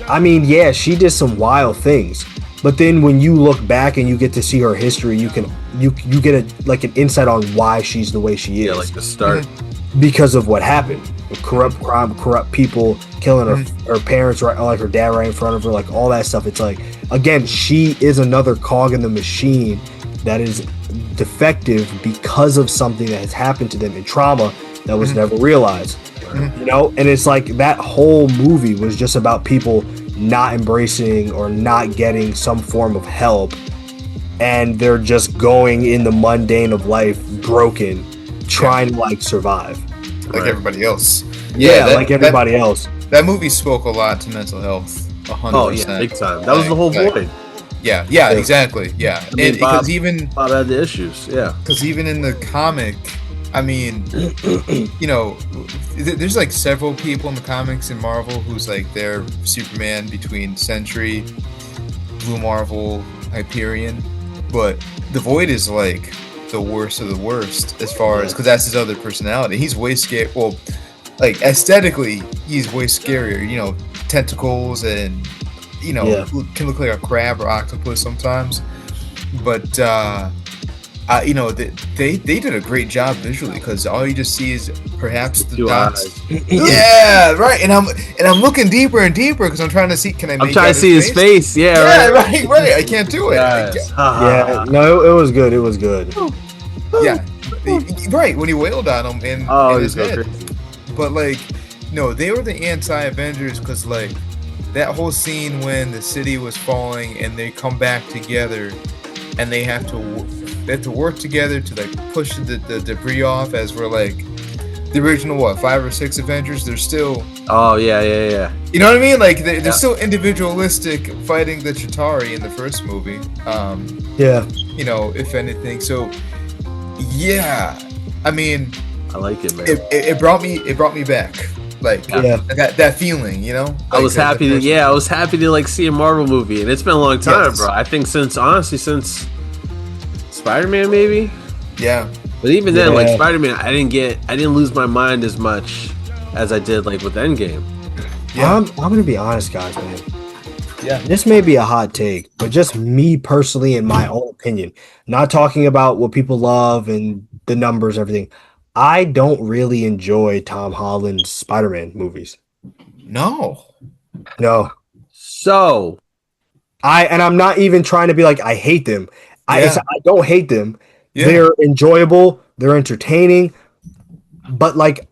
I mean, yeah, she did some wild things, but then when you look back and you get to see her history, you get an insight on why she's the way she is. Yeah, like the start. Because of what happened. Corrupt crime, corrupt people, killing her parents, right, like her dad right in front of her, like all that stuff. It's like, again, she is another cog in the machine that is defective because of something that has happened to them in trauma that was never realized. You know, and it's like that whole movie was just about people not embracing or not getting some form of help, and they're just going in the mundane of life broken, trying to like survive like everybody else. Like everybody else. That movie spoke a lot to mental health. 100%. Oh yeah, big time. That was the whole point. Yeah, exactly. Yeah, I mean, Bob had the issues. Yeah, because even in the comic, I mean, you know, there's like several people in the comics in Marvel who's like they're Superman between Sentry, Blue Marvel, Hyperion, but the Void is like the worst of the worst as far as, because that's his other personality. He's way scary. Well, like aesthetically, he's way scarier. You know, tentacles and can look like a crab or octopus sometimes, but. You know, they did a great job visually, because all you just see is perhaps the dots. Yeah, right. And I'm looking deeper and deeper because I'm trying to see. Can I? I'm trying to see his face. Yeah, right. I can't do it. Yes. No, it was good. It was good. Yeah, right. When he wailed on him in his head. Crazy. But like, no, they were the anti-Avengers, because like that whole scene when the city was falling and they come back together and they have to work together to like push the debris off, as we're like the original 5 or 6 Avengers. They're still yeah. You know what I mean? Like they're still individualistic, fighting the Chitauri in the first movie. You know, if anything. So yeah, I mean, I like it, man. It brought me back. Like that feeling, you know. Like I was happy to like see a Marvel movie, and it's been a long time, bro. I think since Spider-Man, maybe. Yeah. But even then, like Spider-Man, I didn't lose my mind as much as I did like with Endgame. Yeah. I'm gonna be honest, guys, man. Yeah. This may be a hot take, but just me personally, in my own opinion, not talking about what people love and the numbers, everything. I don't really enjoy Tom Holland's Spider-Man movies. No. So, I'm not even trying to be like I hate them. I don't hate them. Yeah. They're enjoyable. They're entertaining. But like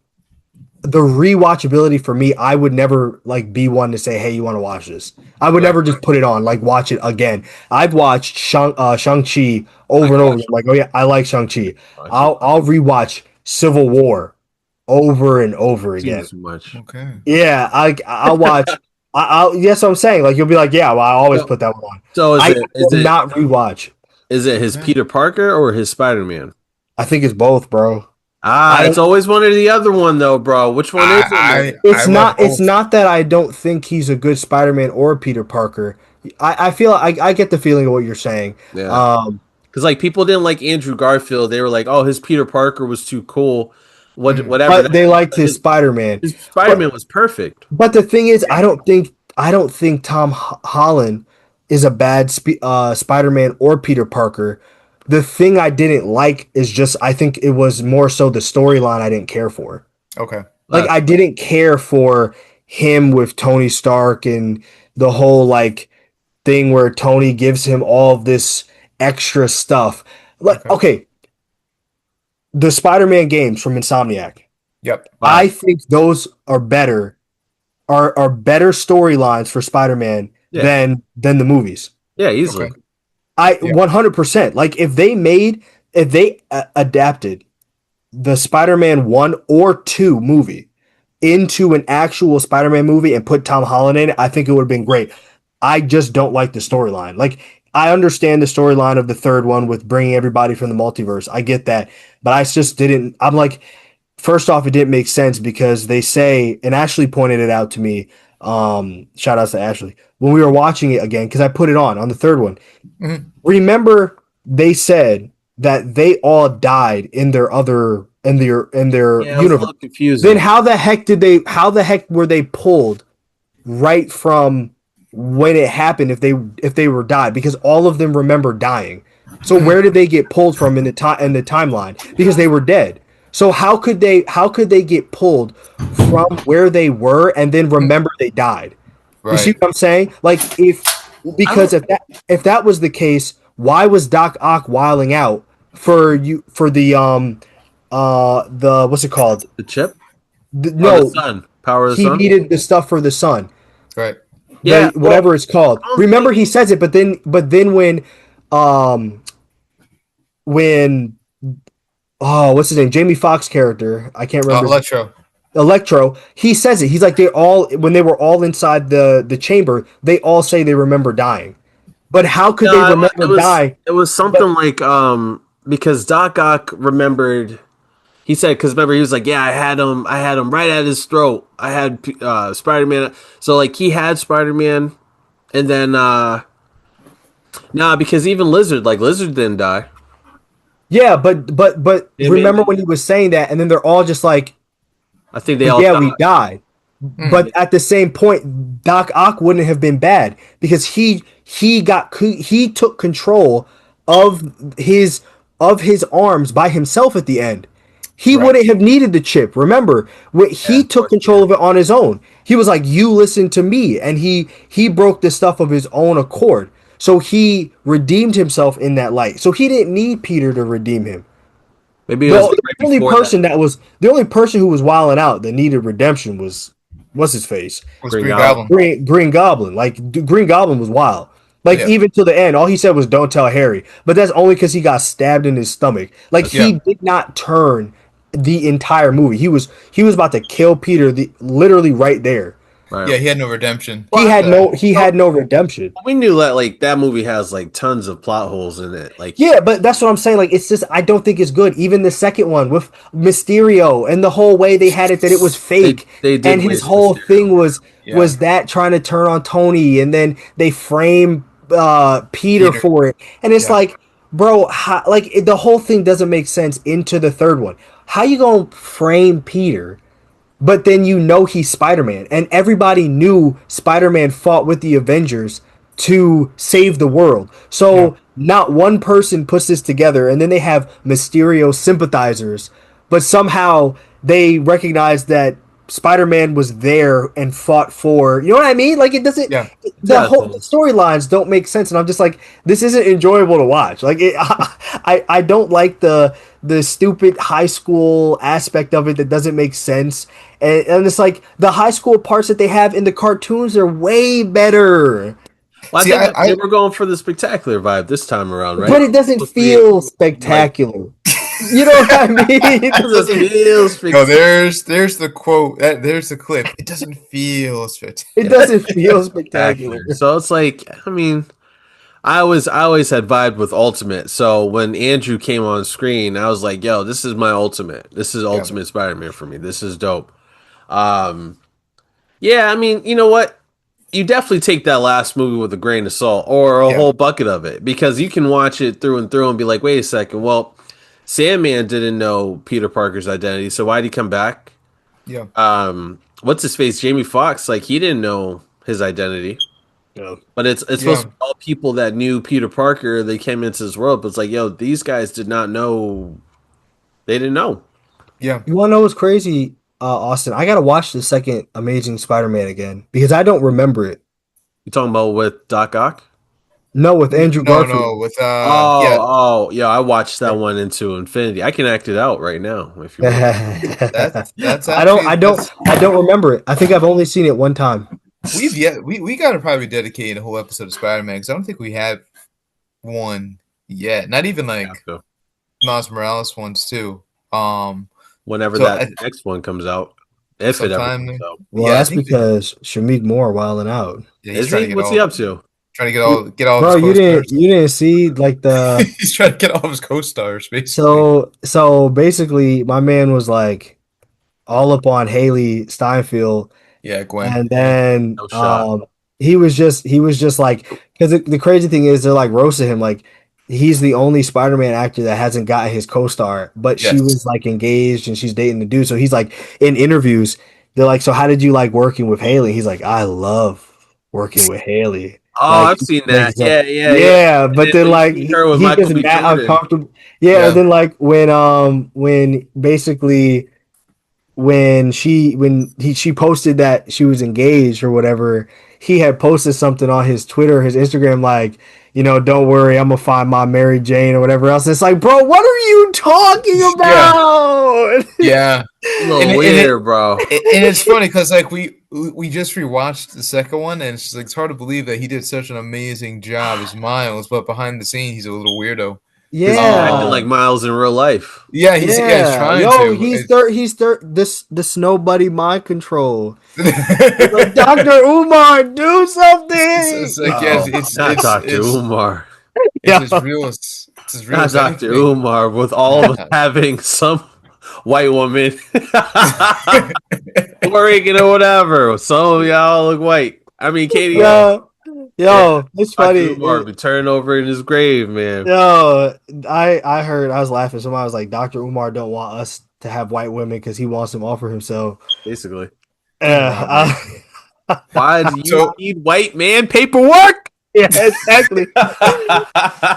the rewatchability for me, I would never like be one to say, "Hey, you want to watch this?" I would never just put it on, like watch it again. I've watched Shang-Chi over and over. I'm like, oh yeah, I like Shang-Chi. I'll rewatch Civil War over and over again. Too much. Okay. Yeah, I'll watch. Yes, I'm saying, like, you'll be like, yeah, well, I always put that one on. So is it not rewatch? Is it his Peter Parker or his Spider-Man? I think it's both, bro. It's always one or the other one, though, bro. Which one is it? It's not that I don't think he's a good Spider-Man or Peter Parker. I feel I get the feeling of what you're saying. Yeah. Because like people didn't like Andrew Garfield. They were like, oh, his Peter Parker was too cool. Whatever. But they liked his Spider-Man. His Spider-Man was perfect. But the thing is, I don't think Tom Holland is a bad Spider-Man or Peter Parker. The thing I didn't like is just, I think it was more so the storyline I didn't care for. Okay. Like I didn't care for him with Tony Stark and the whole like thing where Tony gives him all of this extra stuff. Like, okay. The Spider-Man games from Insomniac. Yep. I think those are better, are better storylines for Spider-Man than the movies. Yeah, easily. Okay. 100%. Like if they adapted the Spider-Man 1 or 2 movie into an actual Spider-Man movie and put Tom Holland in it, I think it would have been great. I just don't like the storyline. Like I understand the storyline of the third one with bringing everybody from the multiverse. I get that. But I just didn't. I'm like, first off, it didn't make sense because they say, and Ashley pointed it out to me. Shout outs to Ashley. When we were watching it again, because I put it on the third one. Mm-hmm. Remember, they said that they all died in their universe. Confusing. Then how the heck were they pulled right from when it happened if they were died because all of them remember dying. So where did they get pulled from in the timeline? Because they were dead. So how could they get pulled from where they were and then remember they died? You see Right. what I'm saying? Like I because don't. if that was the case, why was Doc Ock wiling out for the what's it called? The chip or the No, sun? Power of the he sun. needed the stuff for the sun. Right. Yeah. The Well, whatever it's called. I don't Remember think he says it, but then um when what's his name? Jamie Foxx character. I can't remember his Electro. Electro, he says it. He's like they all when they were all inside the chamber, they all say they remember dying. But how could they no, remember dying? it was something But like because Doc Ock remembered. He said because remember he was like, yeah, I had him right at his throat. I had Spider Man. So like he had Spider Man, and then nah, because even Lizard didn't die. yeah, but I mean, remember when he was saying that, and then they're all just like, I think they well, all yeah, died. we died. Mhm. But at the same point, Doc Ock wouldn't have been bad because he took control of his of his arms by himself at the end. He Right. wouldn't have needed the chip. Remember, when Yeah. he took control of it on his own. He was like, "You listen to me," and he broke the stuff of his own accord. So he redeemed himself in that light. So he didn't need Peter to redeem him. Maybe it The, was like the right only before that. person that was the only person who was wilding out that needed redemption was what's his face? Was Green Green Goblin. Goblin. Green Goblin. Like Green Goblin was wild. Like Yeah. even to the end, all he said was "Don't tell Harry," but that's only because he got stabbed in his stomach. Like Yeah. he did not turn the entire movie. He was about to kill Peter. Literally right there. Right. Yeah, he had no redemption. He had Uh, no redemption. We knew that like that movie has like tons of plot holes in it. Like Yeah, but that's what I'm saying. Like, it's just I don't think it's good. Even the second one with Mysterio and the whole way they had it that it was fake, they did and his waste whole Mysterio. thing was Yeah. that trying to turn on Tony, and then they frame Peter Peter. for it, and it's Yeah. like, bro, the whole thing doesn't make sense into the third one. How you gonna frame Peter? But then he's Spider-Man, and everybody knew Spider-Man fought with the Avengers to save the world. Yeah. So not one person puts this together, and then they have Mysterio sympathizers, but somehow they recognize that Spider-Man was there and fought for. You know what I mean? Like it doesn't. Yeah. The Yeah, whole the storylines don't make sense, and I'm just like, this isn't enjoyable to watch. Like I don't like the stupid high school aspect of it that doesn't make sense. And it's like the high school parts that they have in the cartoons are way better, well, I See, think I they were going for the spectacular vibe this time around, right? but it doesn't Supposed to be, feel like spectacular. You know what I mean? It it doesn't doesn't, feel No, spectacular. there's the quote. There's the clip. It doesn't feel it spectacular. doesn't feel spectacular. So it's like, I mean, I always had vibed with Ultimate. So when Andrew came on screen, I was like, yo, this is my Ultimate. This is Yeah. Ultimate Spider-Man for me. This is dope. Um, yeah, I mean, you know what? You definitely take that last movie with a grain of salt or a Yeah. whole bucket of it because you can watch it through and through and be like, wait a second, well, Sandman didn't know Peter Parker's identity, so why'd he come back? Yeah. What's his face? Jamie Foxx, like he didn't know his identity. Yeah. But it's supposed to be all people that knew Peter Parker, they came into this world, but it's like, yo, these guys did not know, they didn't know. Yeah. You want to know what's crazy, Austin? I gotta watch the second Amazing Spider-Man again because I don't remember it. You talking about with Doc Ock? No, with Andrew No, Garfield. no, with Yeah, I watched that one into infinity. I can act it out right now if you want. that's I don't. actually I don't. that's- I don't remember it. I think I've only seen it one time. we gotta probably dedicate a whole episode of Spider-Man because I don't think we have one yet. Not even like So, Miles Morales ones too. whenever So that next one comes out, if it ever sometime- comes out. Well, Yeah, I that's think because Shamik Moore wilding out. Yeah, Is he? What's he up to? Trying to get all Bro, of his co-stars. you didn't see like the He's trying to get all of his co-stars basically. so basically my man was like all up on Haley Steinfeld, Yeah, Gwen. and then No shot. he was just like because the crazy thing is they're like roasting him like he's the only Spider-Man actor that hasn't gotten his co-star, but she Yes. was like engaged and she's dating the dude. So he's like in interviews, they're like, so how did you like working with Haley? He's like, I love working with Haley. Oh, Like, I've seen like that. Yeah, yeah, yeah. yeah, And but then then we like see her with he Michael gets B. mad Jordan. uncomfortable. Yeah, and Yeah. then like when basically she posted that she was engaged or whatever, he had posted something on his Twitter, his Instagram, like, don't worry, I'm gonna find my Mary Jane or whatever else. It's like, bro, what are you talking Yeah. about? Yeah. A And little it weird, bro. and it's funny because like we just rewatched the second one, and it's just, like, it's hard to believe that he did such an amazing job as Miles, but behind the scenes he's a little weirdo. Because he's acting Yeah. like Miles in real life. He's Yeah, trying yo, to. he's It's, third. He's third. This nobody mind control. He's like, Dr. Umar, do something. it's like yeah, Oh, Not Dr. Umar. it's yeah, as real as Not Dr. anything. Umar, with all of us having some white woman working or whatever. Some of y'all look white. I mean, Katie, yo, yeah, yo, it's Dr. funny. Umar be turning over in his grave, man. Yo, I heard I was laughing. Somebody was like, Dr. Umar don't want us to have white women because he wants them all for himself. Basically. Yeah, Robert. Why do you So need white man paperwork? yeah, exactly.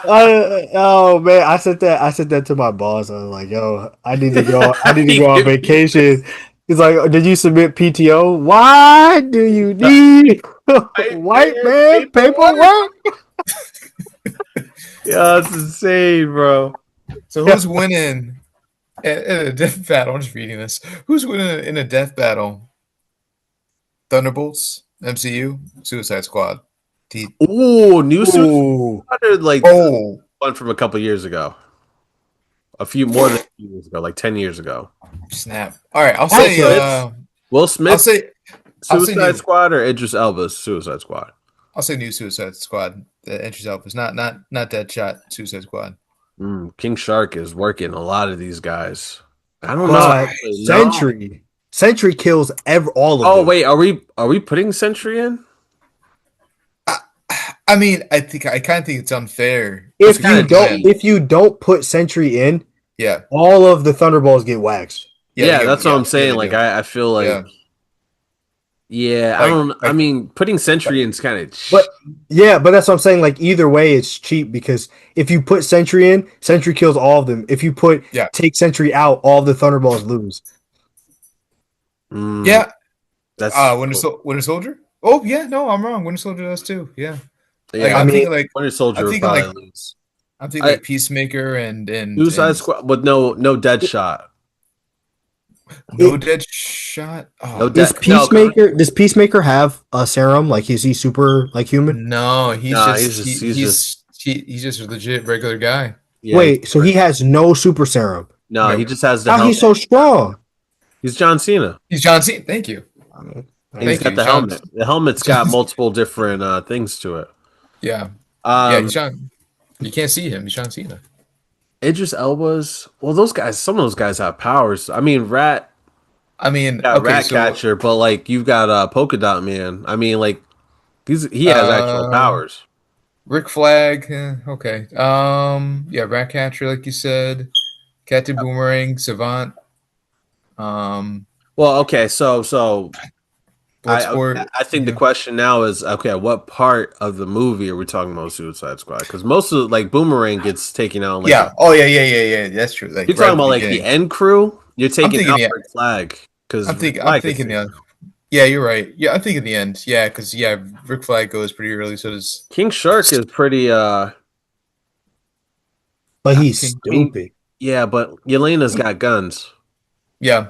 Oh man, I said that to my boss. I was like, "Yo, I need to go. I need to go on vacation." He's like, "Did you submit PTO? Why do you need white man paperwork?" Yeah, that's insane, bro. who's winning in a death battle? I'm just reading this. Who's winning in a death battle? Thunderbolts, MCU, Suicide Squad. Ooh, new Suicide Ooh, Squad, or like Oh, one from a couple years ago. A few more than a few years ago, like 10 years ago. snap! All right, Will Smith? Will I'll Smith say I'll say Suicide new. Squad or Idris Elba's Suicide Squad? I'll say new Suicide Squad. The entries out was not Deadshot Suicide Squad. King Shark is working a lot of these guys. I don't know. but Actually, no. Sentry kills all of Oh them. wait, are we putting Sentry in? I mean, I kind of think it's unfair. If because you of don't, Glenn. if you don't put Sentry in, Yeah, all of the Thunderbolts get waxed. Yeah, that's what I'm saying. they Like do. I feel like Yeah. I Like, don't. I mean, putting Sentry in is kind of. But yeah, but that's what I'm saying. Like either way, it's cheap because if you put Sentry in, Sentry kills all of them. If you take Sentry out, all the Thunderbolts lose. Yeah. That's Winter Soldier. Oh yeah, no, I'm wrong. Winter Soldier does too. Yeah. yeah. Like, I I'm mean, thinking like Winter Soldier I'm would thinking probably like lose. I'm thinking like Peacemaker and Suicide Squad with no Deadshot. no Deadshot. No Oh Does dead. No, Peacemaker have a serum? Like is he super like human? no, Nah, he's he's just a legit regular guy. yeah. Wait, so he has no super serum? No, he Nope. just has the How helmet. he's so strong? He's John Cena. He's John Cena. Thank you. And Thank he's got you, the John. helmet. The helmet's got multiple different things to it. Yeah. Yeah, he's Um, John. You can't see him. He's John Cena. Idris Elba's. Well, those guys. Some of those guys have powers. I mean, I mean, got okay, so Ratcatcher, but like you've got Polka Dot Man. I mean, like he has actual powers. Rick Flag. Okay. Yeah, Ratcatcher, like you said. Captain Boomerang, Savant. Well, okay, so Bloodsport. I think the question now is okay. What part of the movie are we talking about Suicide Squad? Because most of like Boomerang gets taken out. Like, Yeah. Oh yeah. That's true. Like you're right talking at about like the beginning. end crew. You're taking out thinking, yeah. Rick Flag because I'm thinking the. Yeah, you're right. Yeah, I'm thinking the end. Yeah, because Rick Flag goes pretty early. So does King Shark is pretty. But he's stupid. Yeah, but Yelena's got guns. yeah.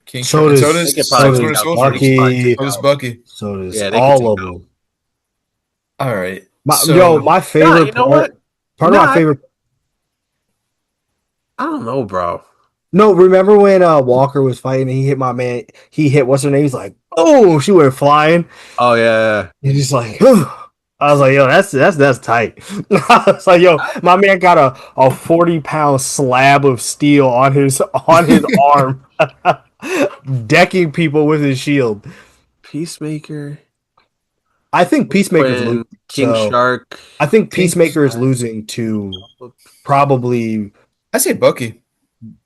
King So Shark. does- So does so does Bucky. Bucky. So does Bucky. So does Yeah, they can all of take them. All right. My favorite you know what? part of my favorite. I don't know, bro. No, remember when Walker was fighting and he hit my man? He hit what's her name? He's like, oh, she went flying. Oh yeah. He's just like, Whew. I was like, yo, that's tight. I was like, yo, my man got a 40-pound slab of steel on his arm, decking people with his shield. Peacemaker. I think Peacemaker's losing. King Shark. I think Peacemaker is losing to probably I say Bucky.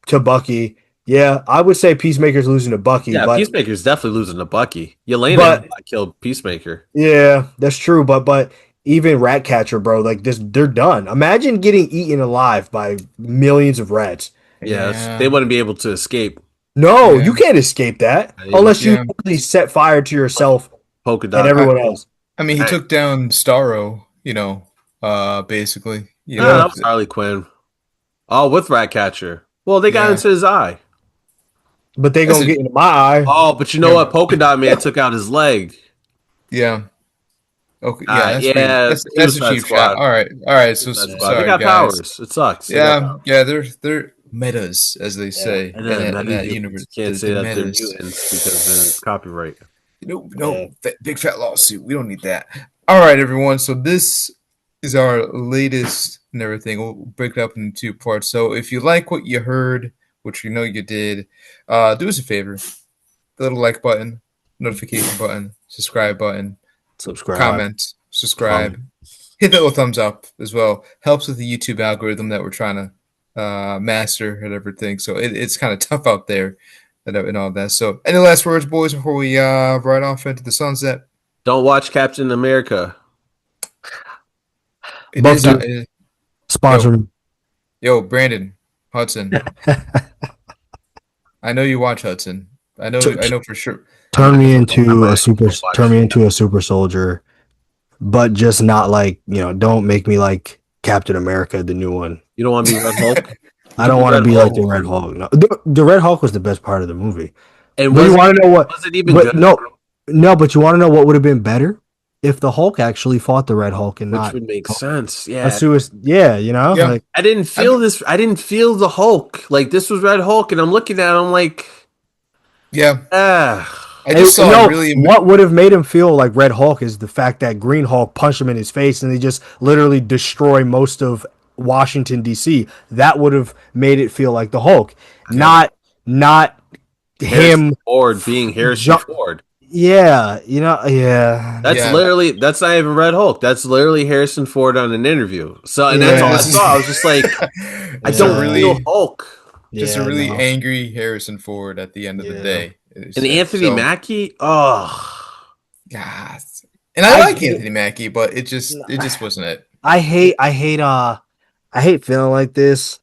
to Bucky. Yeah, I would say Peacemaker's losing to Bucky, Yeah, but Peacemaker's definitely losing to Bucky. Yelena but killed Peacemaker. yeah, that's true. But even Ratcatcher, bro, like this, they're done. Imagine getting eaten alive by millions of rats. Yeah, they Yeah. wouldn't be able to escape. No, Yeah. you can't escape that They would unless you Yeah. literally set fire to yourself polka and dot. everyone else. I mean, he Hey, took down Starro, basically, Yeah, that was Harley Quinn. Oh, with Ratcatcher. Well, they got yeah. into his eye. but they gonna Listen, get into my eye. Oh, but you know yeah, what? Polka Dot Man took out his leg. yeah. Okay, yeah, Yeah, that's a Suicide cheap shot. Squad. All right. So Suicide Squad. They sorry, got guys. powers. It sucks. They got Yeah, powers. yeah. They're metas, as they Yeah, say And in then that metahumans. universe. Can't The say that they're metas. mutants because then it's copyright. No, yeah. no, big fat lawsuit. We don't need that. All right, everyone. So this is our latest and everything. We'll break it up into 2 parts. So if you like what you heard, which we know you did, do us a favor: the little like button, notification button, subscribe button, Subscribe. comment, subscribe, hit that little thumbs up as well. Helps with the YouTube algorithm that we're trying to master and everything. So it's kind of tough out there and all that. So any last words, boys, before we ride off into the sunset? Don't watch Captain America. It Buff is. dude, sponsor me. Yo, Brandon Hudson. I know you watch Hudson. I know for sure. Turn me into I a super. watch. Turn me into a super soldier, but just not like don't make me like Captain America, the new one. You don't want to be Red Hulk? I don't want to be like the Red Hulk. No, the Red Hulk was the best part of the movie. And But was you want to know what? it even But good? no. But you want to know what would have been better if the Hulk actually fought the Red Hulk and Which not would make sense. a Yeah. suicide. Yeah, Yeah. like I didn't feel this. I didn't feel the Hulk. Like, this was Red Hulk, and I'm looking at him like, Yeah. ah. I just saw no, a really. what would have made him feel like Red Hulk is the fact that Green Hulk punched him in his face and they just literally destroy most of Washington D.C. That would have made it feel like the Hulk, not Harrison him. Ford being Harrison Ju- Ford. Yeah, yeah. That's Yeah. literally, that's not even Red Hulk. That's literally Harrison Ford on an interview. So, and that's Yeah. all I This is- saw. I was just like, I It's don't a feel really, Hulk. just Yeah, a really no. angry Harrison Ford at the end of the Yeah. day. And Anthony Mackie, oh, God. And I like Anthony Mackie, but it just wasn't it. I hate feeling like this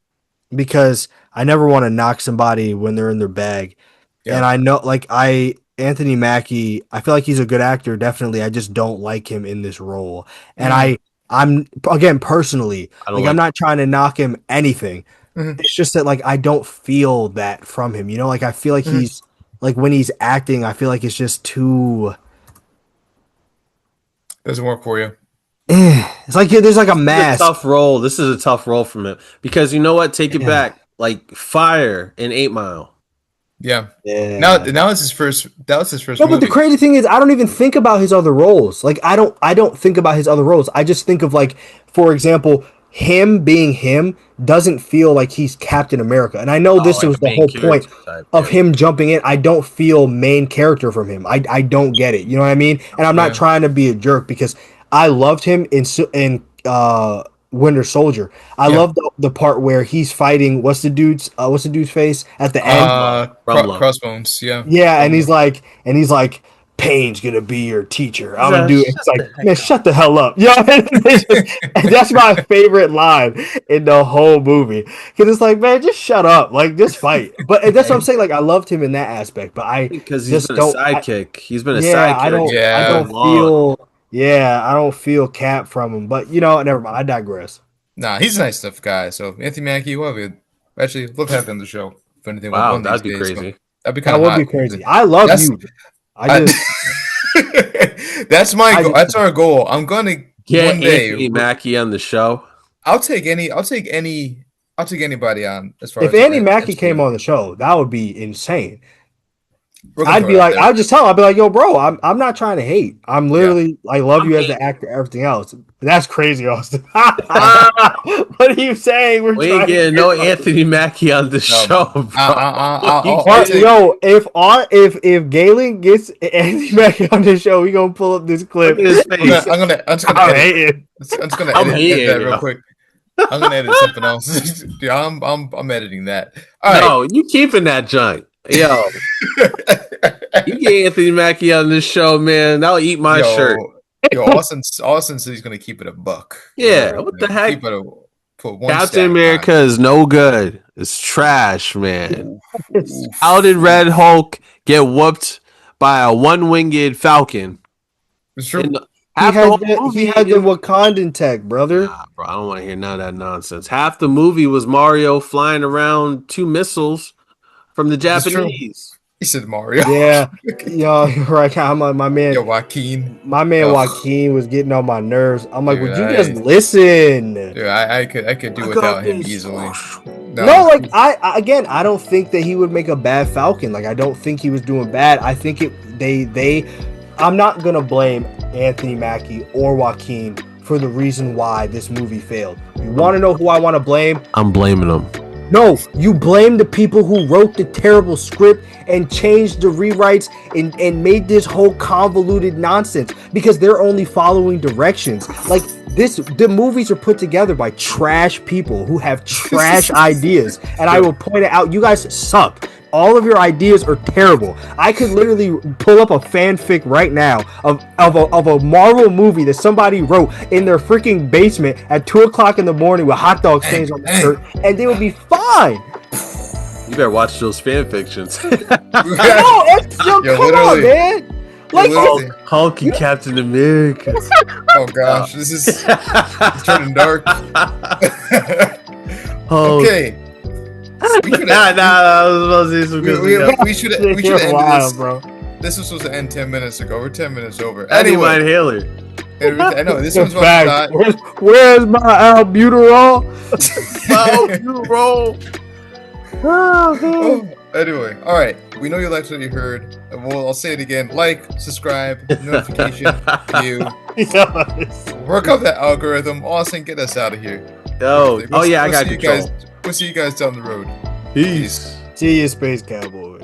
because I never want to knock somebody when they're in their bag. Yeah. And I know Anthony Mackie, I feel like he's a good actor, definitely. I just don't like him in this role. And I'm again personally, I don't I'm like- not trying to knock him anything. Mhm. It's just that I don't feel that from him. I feel like Mhm. he's when he's acting, I feel like it's just too Doesn't work for you. it's like there's like a this is a mask. tough role. This is a tough role from him because you know what? Take it back. Like Fire in 8 Mile. Yeah. Yeah. Now it's his first. That was his first. No, movie. but the crazy thing is, I don't even think about his other roles. I don't think about his other roles. I just think of for example, him being him doesn't feel like he's Captain America. And I know this like was a the main whole point character type, of yeah. him jumping in. I don't feel main character from him. I don't get it. You know what I mean? And I'm not Yeah. trying to be a jerk because I loved him in Winter Soldier. I Yeah. love the part where he's fighting. What's the dude's face at the end? Rumlow. Crossbones. Yeah. Yeah, and he's like, Pain's gonna be your teacher. I'm gonna do it. It's like, man, shut the hell up. Yeah, that's my favorite line in the whole movie. Because it's like, man, just shut up. Just fight. But that's what I'm saying. I loved him in that aspect. But I Because he's just been a don't. sidekick. He's been a Yeah, sidekick. I don't. Yeah. I don't feel. Yeah, I don't feel Cap from him. But never mind. I digress. Nah, he's a nice stuff guy. So Anthony Mackie, love you. Actually, love to have him on the show. If anything, Wow, one of that'd these be days, crazy. but that'd be That kind of would hot. be crazy. I love That's- you. I just. That's my goal. That's our goal. I'm gonna Get one day. Anthony Mackie on the show. I'll take anybody on as far If as Andy Mackie MCU. came on the show, that would be insane. We're gonna I'd throw be it out like, there. I'd just tell him, I'd be like, yo, bro, I'm not trying to hate. I'm literally, I love you as the actor, everything else. That's crazy, Austin. What are you saying? We ain't getting no Anthony Mackie on the show, bro. I'll take- Yo, if Galen gets Andy Mackie on the show, we gonna pull up this clip. Look at his face. I'm just gonna I'm edit. hating. I'm just gonna I'm edit hating, that yo. real quick. I'm gonna edit something else. Dude, I'm editing that. All right. No, you keeping that junk. Yo, you get Anthony Mackie on this show, man. That'll eat my shirt. Yo, Austin said he's gonna keep it a buck. Yeah, what the heck? Keep it put one Captain stat America on. is no good. It's trash, man. Oof. How did Red Hulk get whooped by a one-winged falcon? It's true. And He half the had whole the, movie he had the is- Wakandan tech, brother. Nah, bro, I don't want to hear none of that nonsense. Half the movie was Mario flying around 2 missiles from the That's true. Japanese. He said Mario. Yeah, yo, right. My man, Yo, Joaquin. Ugh. Joaquin was getting on my nerves. I'm like, Dude, would you just listen? Dude, I could do without him easily. No, like I don't think that he would make a bad Falcon. Like I don't think he was doing bad. I think I'm not gonna blame Anthony Mackie or Joaquin for the reason why this movie failed. You want to know who I want to blame? I'm blaming them. No, you blame the people who wrote the terrible script and changed the rewrites and made this whole convoluted nonsense because they're only following directions. Like the movies are put together by trash people who have trash ideas, and I will point it out. You guys suck. All of your ideas are terrible. I could literally pull up a fanfic right now of a Marvel movie that somebody wrote in their freaking basement at 2:00 in the morning with hot dog stains on the shirt, and they would be fine. You better watch those fan fictions. Yo, come on, man. Like, Hulk and Captain America. Oh gosh, this is it's turning dark. Okay. We should end this. Bro. This was supposed to end 10 minutes ago. We're 10 minutes over. Anyway, Anyway, Haley. I know this one's one Fact. shot. Where's my albuterol? Oh, anyway, all right. We know you liked what you heard. I'll say it again. Like, subscribe, notification, view. Work up that algorithm. Austin, get us out of here. I got control. We'll see you guys down the road. Peace. See you, Space Cowboy.